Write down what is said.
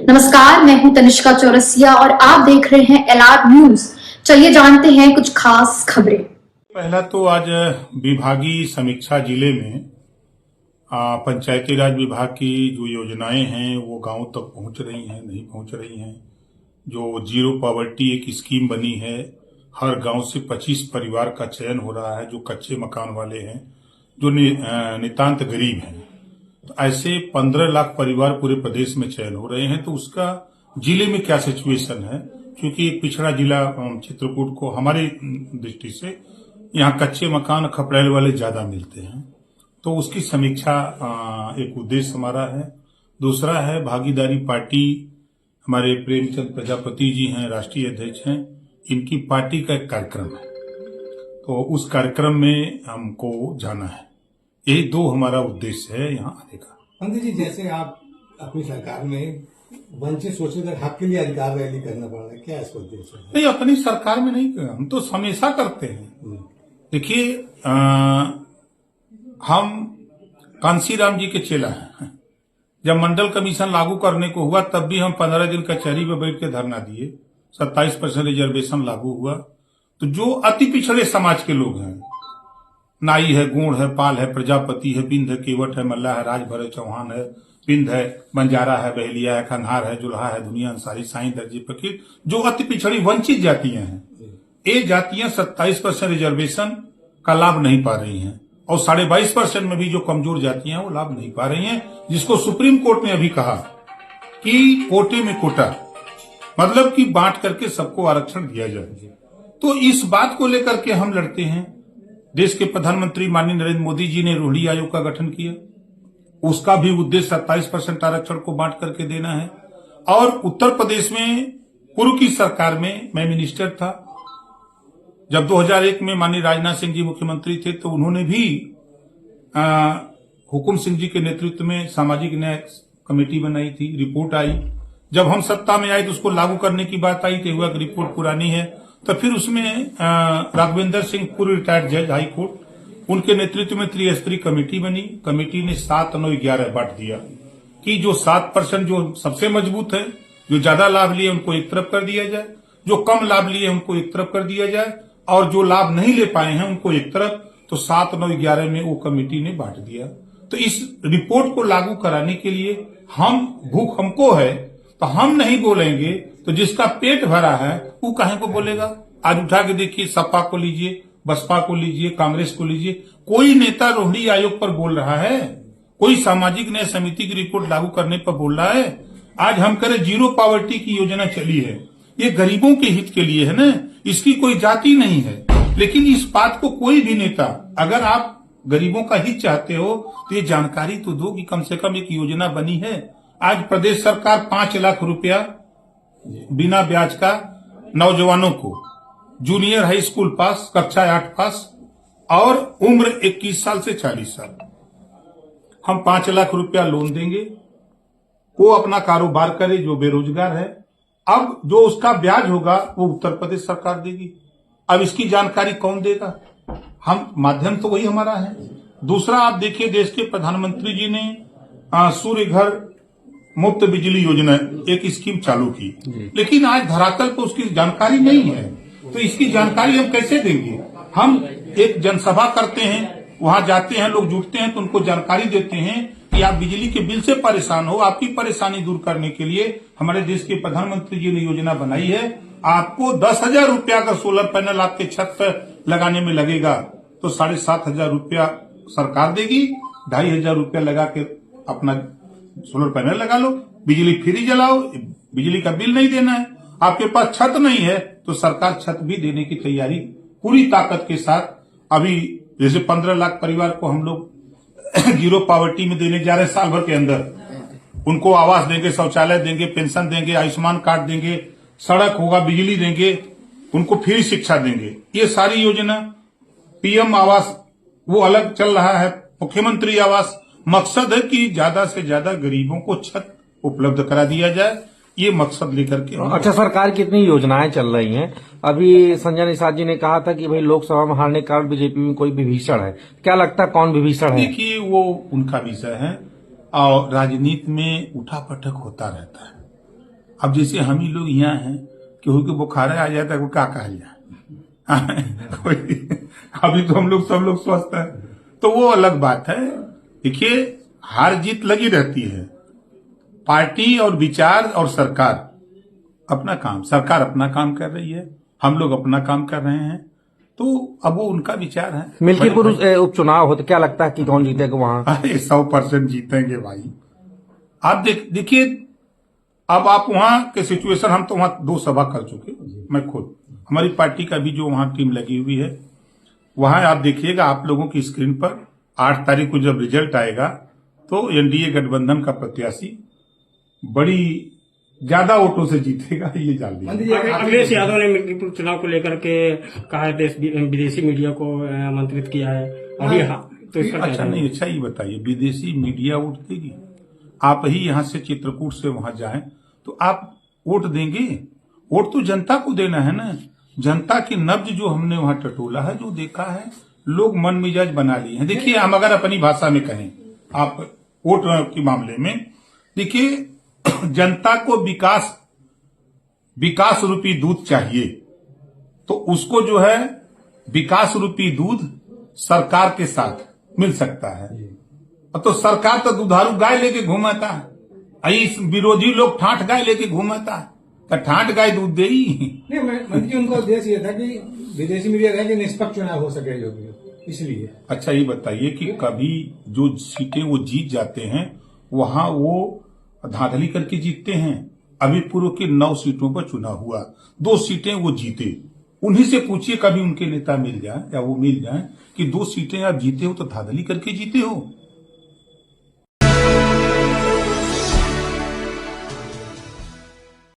नमस्कार, मैं हूं तनिष्का चौरसिया और आप देख रहे हैं एलआर न्यूज। चलिए जानते हैं कुछ खास खबरें। पहला तो आज विभागीय समीक्षा जिले में पंचायती राज विभाग की जो योजनाएं हैं वो गांव तक पहुंच रही हैं, नहीं पहुंच रही हैं। जो जीरो पॉवर्टी एक स्कीम बनी है, हर गांव से 25 परिवार का चयन हो रहा है जो कच्चे मकान वाले हैं, जो नितांत गरीब हैं। तो ऐसे 15 लाख परिवार पूरे प्रदेश में चयन हो रहे हैं। तो उसका जिले में क्या सिचुएशन है, क्योंकि एक पिछड़ा जिला चित्रकूट को हमारी दृष्टि से यहाँ कच्चे मकान खपड़ैल वाले ज्यादा मिलते हैं, तो उसकी समीक्षा एक उद्देश्य हमारा है। दूसरा है भागीदारी पार्टी, हमारे प्रेमचंद प्रजापति जी हैं, राष्ट्रीय अध्यक्ष हैं, इनकी पार्टी का एक कार्यक्रम है, तो उस कार्यक्रम में हमको जाना है। यही दो हमारा उद्देश्य है यहाँ आने का। मंत्री जी, जैसे आप अपनी सरकार में वंचित शोषित हक के लिए अधिकार रैली करना पड़ रहा है, क्या इसका उद्देश्य है? नहीं, अपनी सरकार में नहीं, हम तो हमेशा करते हैं। देखिए, हम कांसीराम जी के चेला हैं। जब मंडल कमीशन लागू करने को हुआ तब भी हम 15 दिन कचहरी में बैठ के धरना दिए। 27% रिजर्वेशन लागू हुआ, तो जो अति पिछड़े समाज के लोग हैं, नाई है, गोंड है, पाल है, प्रजापति है, बिंद है, केवट है, मल्ला है, राजभर है, चौहान है, पिंड है, बंजारा है, बहलिया है, खंहार है, जुल्हा है, दुनिया अंसारी, साईं दर्जी फकीर, जो अति पिछड़ी वंचित जातियां हैं, ये जातियां 27% रिजर्वेशन का लाभ नहीं पा रही हैं, और 22.5% में भी जो कमजोर जातियां वो लाभ नहीं पा रही हैं, जिसको सुप्रीम कोर्ट ने अभी कहा कि कोटे में कोटा, मतलब कि बांट करके सबको आरक्षण दिया जाए। तो इस बात को लेकर के हम लड़ते हैं। देश के प्रधानमंत्री माननीय नरेंद्र मोदी जी ने रोहिणी आयोग का गठन किया, उसका भी उद्देश्य 27% आरक्षण को बांट करके देना है। और उत्तर प्रदेश में पूर्व की सरकार में मैं मिनिस्टर था, जब 2001 में माननीय राजनाथ सिंह जी मुख्यमंत्री थे, तो उन्होंने भी हुकुम सिंह जी के नेतृत्व में सामाजिक न्याय कमेटी बनाई थी। रिपोर्ट आई, जब हम सत्ता में आए तो उसको लागू करने की बात आई तो हुआ कि रिपोर्ट पुरानी है, तो फिर उसमें राघवेंद्र सिंह, पूर्व रिटायर्ड जज हाई कोर्ट, उनके नेतृत्व में त्रिस्तरीय कमेटी बनी। कमेटी ने 7, 9, 11 बांट दिया कि जो 7% जो सबसे मजबूत है, जो ज्यादा लाभ लिए उनको एक तरफ कर दिया जाए, जो कम लाभ लिए उनको एक तरफ कर दिया जाए, और जो लाभ नहीं ले पाए हैं उनको एक तरफ। तो 7, 9, 11 में वो कमेटी ने बांट दिया। तो इस रिपोर्ट को लागू कराने के लिए भूख हमको है, तो हम नहीं बोलेंगे तो जिसका पेट भरा है वो काहे को बोलेगा। आज उठा के देखिए, सपा को लीजिए, बसपा को लीजिए, कांग्रेस को लीजिए, कोई नेता रोहिणी आयोग पर बोल रहा है, कोई सामाजिक न्याय समिति की रिपोर्ट लागू करने पर बोल रहा है। आज हम करें जीरो पॉवर्टी की योजना चली है, ये गरीबों के हित के लिए है ना, इसकी कोई जाति नहीं है। लेकिन इस बात को कोई भी नेता, अगर आप गरीबों का हित चाहते हो तो ये जानकारी तो दो कि कम से कम एक योजना बनी है। आज प्रदेश सरकार 5 लाख रुपया बिना ब्याज का नौजवानों को, जूनियर हाई स्कूल पास, कक्षा 8 पास और उम्र 21 साल से 40 साल, हम 5 लाख रुपया लोन देंगे। वो अपना कारोबार करे जो बेरोजगार है। अब जो उसका ब्याज होगा वो उत्तर प्रदेश सरकार देगी। अब इसकी जानकारी कौन देगा? हम, माध्यम तो वही हमारा है। दूसरा, आप देखिए, देश के प्रधानमंत्री जी ने सूर्य घर मुफ्त बिजली योजना एक स्कीम चालू की, लेकिन आज धरातल पर उसकी जानकारी नहीं है। तो इसकी जानकारी हम कैसे देंगे? हम एक जनसभा करते हैं, वहां जाते हैं, लोग जुटते हैं, तो उनको जानकारी देते हैं कि आप बिजली के बिल से परेशान हो, आपकी परेशानी दूर करने के लिए हमारे देश के प्रधानमंत्री जी ने योजना बनाई है। आपको 10,000 रुपया का सोलर पैनल आपके छत पर लगाने में लगेगा, तो 7,500 रुपया सरकार देगी। 2,500 रुपया लगा के अपना सोलर पैनल लगा लो, बिजली फ्री जलाओ, बिजली का बिल नहीं देना है। आपके पास छत नहीं है तो सरकार छत भी देने की तैयारी पूरी ताकत के साथ, अभी जैसे 15 लाख परिवार को हम लोग जीरो पॉवर्टी में देने जा रहे हैं। साल भर के अंदर उनको आवास देंगे, शौचालय देंगे, पेंशन देंगे, आयुष्मान कार्ड देंगे, सड़क होगा, बिजली देंगे, उनको फ्री शिक्षा देंगे। ये सारी योजना, पीएम आवास वो अलग चल रहा है, मुख्यमंत्री आवास। मकसद है कि ज्यादा से ज्यादा गरीबों को छत उपलब्ध करा दिया जाए, ये मकसद लेकर के। अच्छा, सरकार की इतनी योजनाएं चल रही हैं, अभी संजय निषाद जी ने कहा था कि भाई लोकसभा में हारने के कारण बीजेपी में कोई विभीषण है, क्या लगता है कौन विभीषण है? देखिए, वो उनका विषय है, और राजनीति में उठापटक होता रहता है। अब जैसे हम ही लोग यहाँ हैं, केहू के बुखार आ जाता है, क्या कहा जाए अभी तो हम लोग सब लोग स्वस्थ हैं, तो वो अलग बात है। देखिए, हार जीत लगी रहती है। पार्टी और विचार और सरकार अपना काम, सरकार अपना काम कर रही है, हम लोग अपना काम कर रहे हैं, तो अब वो उनका विचार है। मिल्कीपुर उपचुनाव हो तो क्या लगता है कि कौन जीतेगा वहां? अरे 100% जीतेंगे भाई। आप देखिए, अब आप वहां के सिचुएशन, हम तो वहां 2 सभा कर चुके, मैं खुद, हमारी पार्टी का भी जो वहां टीम लगी हुई है, वहां आप देखिएगा, आप लोगों की स्क्रीन पर 8 तारीख को जब रिजल्ट आएगा तो एनडीए गठबंधन का प्रत्याशी बड़ी ज्यादा वोटों से जीतेगा, ये जान लीजिए। अखिलेश यादव ने मिल्कीपुर चुनाव को लेकर के कहा है, विदेशी मीडिया को आमंत्रित किया है अभी। तो इस पर अच्छा नहीं, अच्छा ये बताइए, विदेशी मीडिया वोट देगी? आप ही यहां से चित्रकूट से वहां जाएं तो आप वोट देंगे? वोट तो जनता को देना है ना। जनता की नब्ज जो हमने वहां टटोला है, जो देखा है, लोग मन मिजाज बना लिए हैं। देखिए, हम अगर अपनी भाषा में कहें, आप वोट के मामले में देखिए, जनता को विकास रूपी दूध चाहिए, तो उसको जो है विकास रूपी दूध सरकार के साथ मिल सकता है। तो सरकार तो दुधारू गाय लेके घूमाता है, इस विरोधी लोग ठाठ गाय लेके घूमाता है, तो ठाठ गाय दूध दे ही नहीं। मंत्री जी, उनका उद्देश्य ये था कि विदेशी मीडिया कहे कि निष्पक्ष चुनाव हो सके योगी, इसलिए। अच्छा ये बताइए कि कभी जो सीटें वो जीत जाते हैं, वहां वो धांधली करके जीतते हैं? अभी पूर्व के 9 सीटों पर चुनाव हुआ, 2 सीटें वो जीते। उन्हीं से पूछिए, कभी उनके नेता मिल जाए या वो मिल जाए कि 2 सीटें आप जीते हो तो धांधली करके जीते हो?